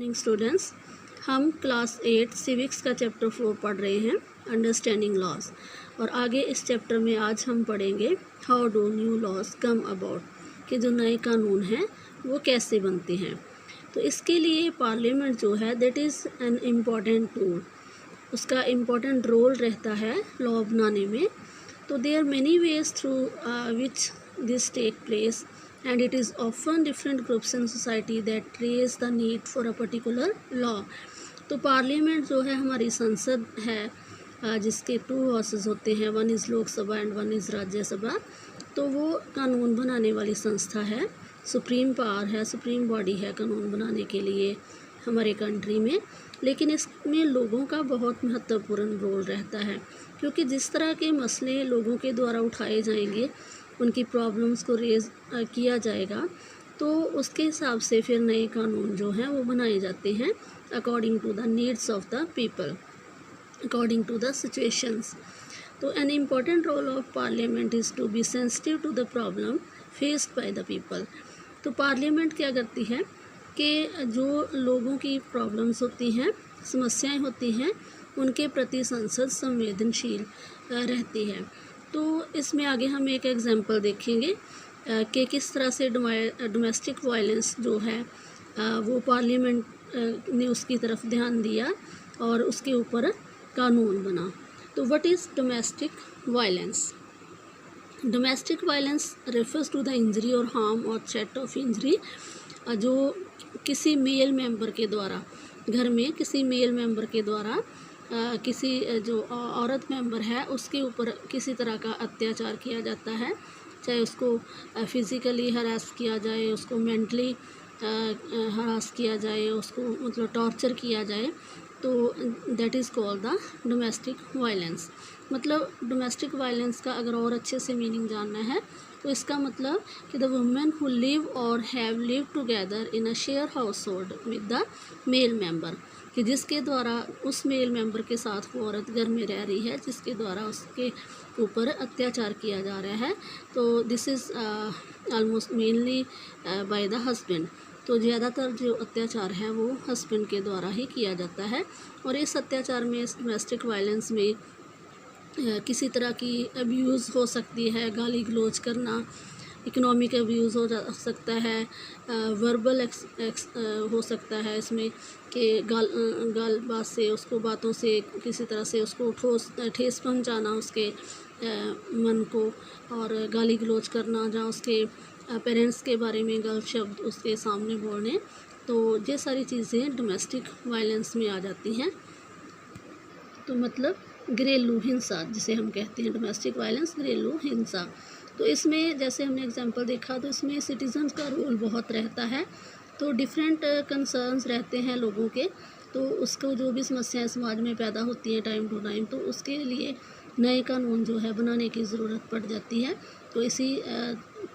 Morning students, हम class 8 civics का chapter 4 पढ़ रहे हैं, अंडरस्टैंडिंग लॉज। और आगे इस चैप्टर में आज हम पढ़ेंगे how do new laws come about, कि जो नए कानून हैं वो कैसे बनते हैं। तो इसके लिए पार्लियामेंट जो है that is an important tool, उसका इम्पॉर्टेंट रोल रहता है लॉ बनाने में। तो there are many ways through which this take place and it is often different groups in society that raise the need for a particular law। तो parliament जो है हमारी संसद है जिसके 2 हाउसेस होते हैं, 1 is Lok Sabha and 1 is Rajya Sabha. तो वो कानून बनाने वाली संस्था है, सुप्रीम पावर है, सुप्रीम बॉडी है कानून बनाने के लिए हमारे कंट्री में। लेकिन इसमें लोगों का बहुत महत्वपूर्ण रोल रहता है, क्योंकि जिस तरह के मसले लोगों के द्वारा उठाए जाएंगे, उनकी प्रॉब्लम्स को रेज़ किया जाएगा, तो उसके हिसाब से फिर नए कानून जो हैं वो बनाए जाते हैं according to the needs of the people, according to the situations. तो an important role of parliament is to be sensitive to the problem faced by the people. तो पार्लियामेंट क्या करती है कि जो लोगों की प्रॉब्लम्स होती हैं, समस्याएं होती हैं, उनके प्रति संसद संवेदनशील रहती है। तो इसमें आगे हम एक एग्जांपल देखेंगे कि किस तरह से डोमेस्टिक वायलेंस जो है वो पार्लियामेंट ने उसकी तरफ ध्यान दिया और उसके ऊपर कानून बना। तो what is domestic violence? Domestic violence refers to the injury और हार्म और थ्रेट ऑफ इंजरी, जो किसी मेल मेंबर के द्वारा, घर में किसी मेल मेंबर के द्वारा किसी जो औरत मेंबर है उसके ऊपर किसी तरह का अत्याचार किया जाता है, चाहे उसको फिज़िकली हरास किया जाए, उसको मेंटली हरास किया जाए, उसको मतलब टॉर्चर किया जाए, तो that is called the domestic violence. मतलब डोमेस्टिक वायलेंस का अगर और अच्छे से मीनिंग जानना है तो इसका मतलब कि द वुमेन हु लिव और have live together in a share house hold with the male member, कि जिसके द्वारा उस मेल मेंबर के साथ वो औरत घर में रह रही है जिसके द्वारा उसके ऊपर अत्याचार किया जा रहा है। तो this is almost mainly by the husband. तो ज़्यादातर जो अत्याचार है वो हस्बैंड के द्वारा ही किया जाता है। और इस अत्याचार में, इस डोमेस्टिक वायलेंस में किसी तरह की अब्यूज़ हो सकती है, गाली गलौज करना, इकोनॉमिक अब्यूज़ हो सकता है, वर्बल हो सकता है इसमें कि गाल बात से, उसको बातों से किसी तरह से उसको ठेस पहुंचाना उसके मन को, और गाली गलौज करना, जहाँ उसके पेरेंट्स के बारे में गलत शब्द उसके सामने बोलने। तो ये सारी चीज़ें डोमेस्टिक वायलेंस में आ जाती हैं। तो मतलब घरेलू हिंसा जिसे हम कहते हैं, डोमेस्टिक वायलेंस, घरेलू हिंसा। तो इसमें जैसे हमने एग्जांपल देखा, तो इसमें सिटीजन्स का रोल बहुत रहता है। तो डिफरेंट कंसर्न्स रहते हैं लोगों के, तो उसको जो भी समस्याएं समाज में पैदा होती हैं टाइम टू टाइम, तो उसके लिए नए कानून जो है बनाने की ज़रूरत पड़ जाती है। तो इसी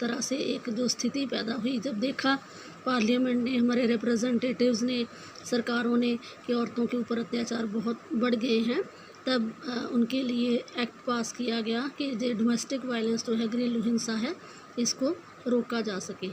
तरह से एक जो स्थिति पैदा हुई, जब देखा पार्लियामेंट ने, हमारे रिप्रेजेंटेटिव्स ने, सरकारों ने कि औरतों के ऊपर अत्याचार बहुत बढ़ गए हैं, तब उनके लिए एक्ट पास किया गया कि जो डोमेस्टिक वायलेंस जो है, घरेलू हिंसा है, इसको रोका जा सके।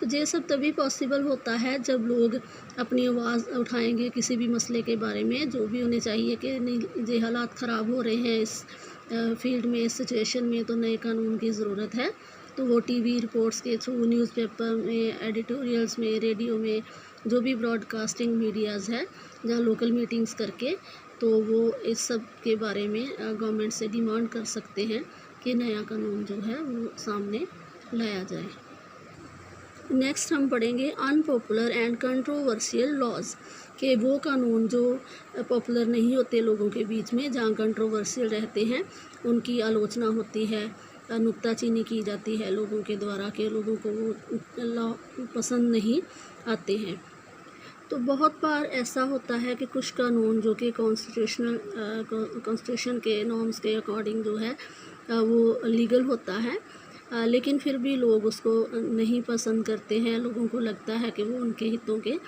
तो ये सब तभी पॉसिबल होता है जब लोग अपनी आवाज़ उठाएंगे किसी भी मसले के बारे में, जो भी उन्हें चाहिए कि नहीं, ये हालात ख़राब हो रहे हैं इस फील्ड में, इस सिचुएशन में, तो नए कानून की ज़रूरत है। तो वो टीवी रिपोर्ट्स के थ्रू, न्यूज़पेपर में, एडिटोरियल्स में, रेडियो में, जो भी ब्रॉडकास्टिंग मीडियाज़ है, जहाँ लोकल मीटिंग्स करके, तो वो इस सब के बारे में गवर्नमेंट से डिमांड कर सकते हैं कि नया कानून जो है वो सामने लाया जाए। नेक्स्ट हम पढ़ेंगे अनपॉपुलर एंड कंट्रोवर्शियल लॉज, कि वो कानून जो पॉपुलर नहीं होते लोगों के बीच में, जहाँ कंट्रोवर्शियल रहते हैं, उनकी आलोचना होती है, नुक्ताचीनी की जाती है लोगों के द्वारा, कि लोगों को वो लॉ पसंद नहीं आते हैं। तो बहुत बार ऐसा होता है कि कुछ कानून जो कि कॉन्स्टिट्यूशन के नॉर्म्स के अकॉर्डिंग जो है वो लीगल होता है, लेकिन फिर भी लोग उसको नहीं पसंद करते हैं, लोगों को लगता है कि वो उनके हितों के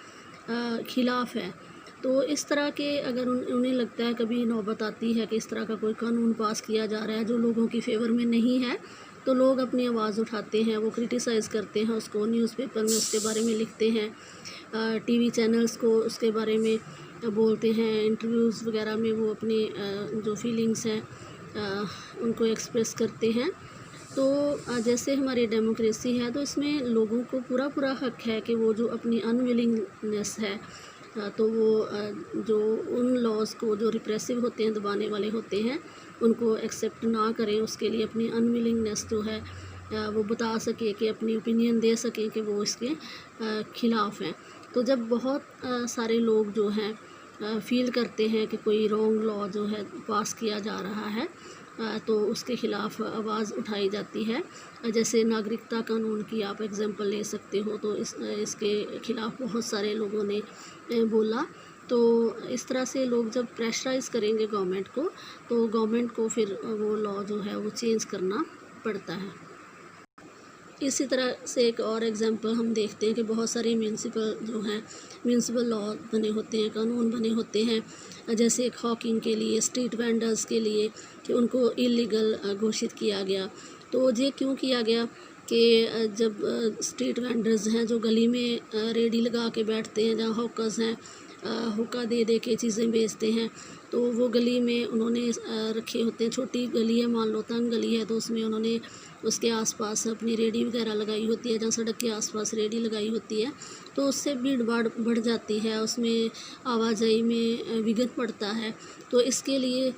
खिलाफ़ है। तो इस तरह के अगर उन्हें लगता है, कभी नौबत आती है कि इस तरह का कोई कानून पास किया जा रहा है जो लोगों की फेवर में नहीं है, तो लोग अपनी आवाज़ उठाते हैं, वो क्रिटिसाइज़ करते हैं उसको, न्यूज़पेपर में उसके बारे में लिखते हैं, टीवी चैनल्स को उसके बारे में बोलते हैं, इंटरव्यूज़ वगैरह में वो अपनी जो फीलिंग्स हैं उनको एक्सप्रेस करते हैं। तो जैसे हमारी डेमोक्रेसी है, तो इसमें लोगों को पूरा हक है कि वो जो अपनी अनविलिंगनेस है, तो वो जो उन लॉज़ को जो रिप्रेसिव होते हैं, दबाने वाले होते हैं, उनको एक्सेप्ट ना करें। उसके लिए अपनी अनविलिंगनेस जो है वो बता सके, कि अपनी ओपिनियन दे सकें कि वो इसके ख़िलाफ़ हैं। तो जब बहुत सारे लोग जो हैं फ़ील करते हैं कि कोई रॉन्ग लॉ जो है पास किया जा रहा है, तो उसके ख़िलाफ़ आवाज़ उठाई जाती है। जैसे नागरिकता कानून की आप एग्ज़ाम्पल ले सकते हो, तो इसके ख़िलाफ़ बहुत सारे लोगों ने बोला। तो इस तरह से लोग जब प्रेशराइज़ करेंगे गवर्नमेंट को, तो गवर्नमेंट को फिर वो लॉ जो है वो चेंज करना पड़ता है। इसी तरह से एक और एग्ज़ाम्पल हम देखते हैं कि बहुत सारी म्यूनसिपल लॉ बने होते हैं, कानून बने होते हैं। जैसे एक हॉकिंग के लिए, स्ट्रीट वेंडर्स के लिए, कि उनको इलीगल घोषित किया गया। तो ये क्यों किया गया कि जब स्ट्रीट वेंडर्स हैं जो गली में रेडी लगा के बैठते हैं, जहाँ हॉकर्स हैं हुक्का दे के चीज़ें बेचते हैं, तो वो गली में उन्होंने रखे होते हैं। छोटी गली है, मान लो तंग गली है, तो उसमें उन्होंने उसके आसपास अपनी रेडी वगैरह लगाई होती है, जहाँ सड़क के आसपास रेडी लगाई होती है, तो उससे भीड़ भाड़ बढ़ जाती है, उसमें आवाजाही में विघ्न पड़ता है। तो इसके लिए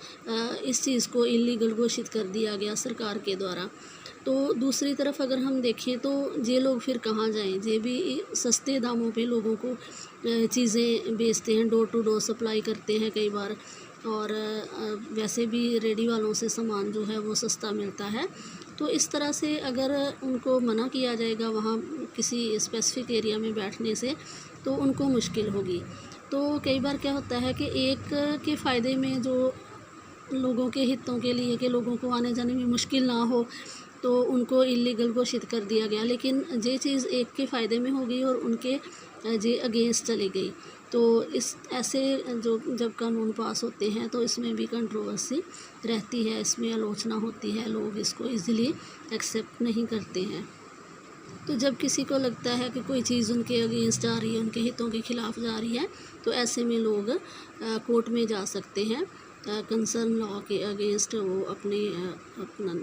इस चीज़ को इलीगल घोषित कर दिया गया सरकार के द्वारा। तो दूसरी तरफ अगर हम देखें, तो ये लोग फिर कहाँ जाएं? ये भी सस्ते दामों पे लोगों को चीज़ें बेचते हैं, डोर टू डोर सप्लाई करते हैं कई बार, और वैसे भी रेडी वालों से सामान जो है वो सस्ता मिलता है। तो इस तरह से अगर उनको मना किया जाएगा वहाँ किसी स्पेसिफिक एरिया में बैठने से, तो उनको मुश्किल होगी। तो कई बार क्या होता है कि एक के फ़ायदे में, जो लोगों के हितों के लिए, कि लोगों को आने जाने में मुश्किल ना हो, तो उनको इलीगल घोषित कर दिया गया। लेकिन ये चीज़ एक के फ़ायदे में हो गई और उनके जे अगेंस्ट चली गई। तो इस ऐसे जो जब कानून पास होते हैं, तो इसमें भी कंट्रोवर्सी रहती है, इसमें आलोचना होती है, लोग इसको इजीली एक्सेप्ट नहीं करते हैं। तो जब किसी को लगता है कि कोई चीज़ उनके अगेंस्ट जा रही है, उनके हितों के ख़िलाफ़ जा रही है, तो ऐसे में लोग कोर्ट में जा सकते हैं। कंसर्न लॉ के अगेंस्ट वो अपना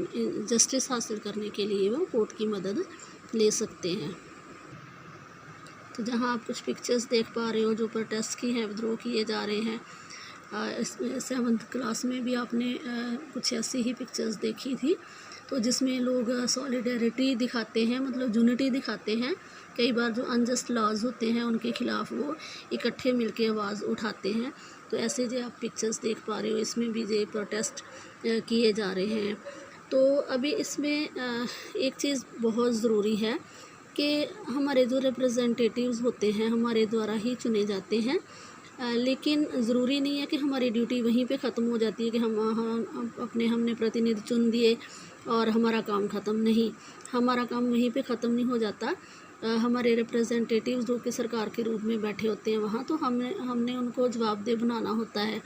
जस्टिस हासिल करने के लिए वो कोर्ट की मदद ले सकते हैं। तो जहाँ आप कुछ पिक्चर्स देख पा रहे हो जो प्रोटेस्ट की हैं, विद्रोह किए जा रहे हैं, इसमें 7th क्लास में भी आपने कुछ ऐसी ही पिक्चर्स देखी थी, तो जिसमें लोग सॉलिडेरिटी दिखाते हैं, मतलब यूनिटी दिखाते हैं। कई बार जो अनजस्ट लॉज होते हैं उनके ख़िलाफ़ वो इकट्ठे मिलके आवाज़ उठाते हैं। तो ऐसे जो आप पिक्चर्स देख पा रहे हो, इसमें भी ये प्रोटेस्ट किए जा रहे हैं। तो अभी इसमें एक चीज़ बहुत ज़रूरी है कि हमारे जो रिप्रेजेंटेटिव्स होते हैं हमारे द्वारा ही चुने जाते हैं, लेकिन ज़रूरी नहीं है कि हमारी ड्यूटी वहीं पे ख़त्म हो जाती है कि हमने प्रतिनिधि चुन दिए और हमारा काम ख़त्म। नहीं, हमारा काम वहीं पे ख़त्म नहीं हो जाता। हमारे रिप्रेजेंटेटिव्स जो कि सरकार के रूप में बैठे होते हैं वहाँ, तो हमने उनको जवाबदेह बनाना होता है,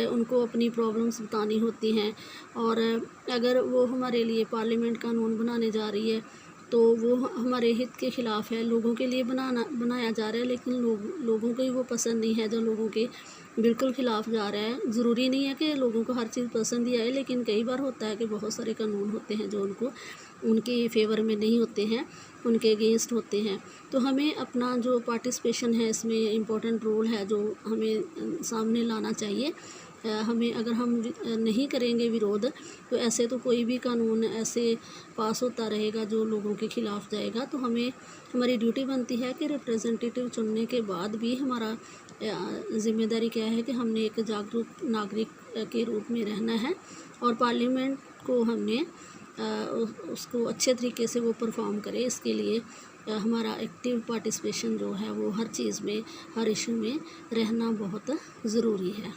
उनको अपनी प्रॉब्लम्स बतानी होती हैं। और अगर वो हमारे लिए पार्लियामेंट कानून बनाने जा रही है, तो वो हमारे हित के ख़िलाफ़ है, लोगों के लिए बनाया जा रहा है, लेकिन लोगों को ही वो पसंद नहीं है, जो लोगों के बिल्कुल ख़िलाफ़ जा रहा है। ज़रूरी नहीं है कि लोगों को हर चीज़ पसंद ही आए, लेकिन कई बार होता है कि बहुत सारे कानून होते हैं जो उनके फेवर में नहीं होते हैं, उनके अगेंस्ट होते हैं। तो हमें अपना जो पार्टिसिपेशन है इसमें इम्पोर्टेंट रोल है जो हमें सामने लाना चाहिए। हमें अगर हम नहीं करेंगे विरोध, तो ऐसे तो कोई भी कानून ऐसे पास होता रहेगा जो लोगों के ख़िलाफ़ जाएगा। तो हमारी ड्यूटी बनती है कि रिप्रेजेंटेटिव चुनने के बाद भी हमारा ज़िम्मेदारी क्या है कि हमने एक जागरूक नागरिक के रूप में रहना है, और पार्लियामेंट को हमने उसको अच्छे तरीके से वो परफॉर्म करे। इसके लिए हमारा एक्टिव पार्टिसिपेशन जो है वो हर चीज़ में, हर इशू में रहना बहुत ज़रूरी है।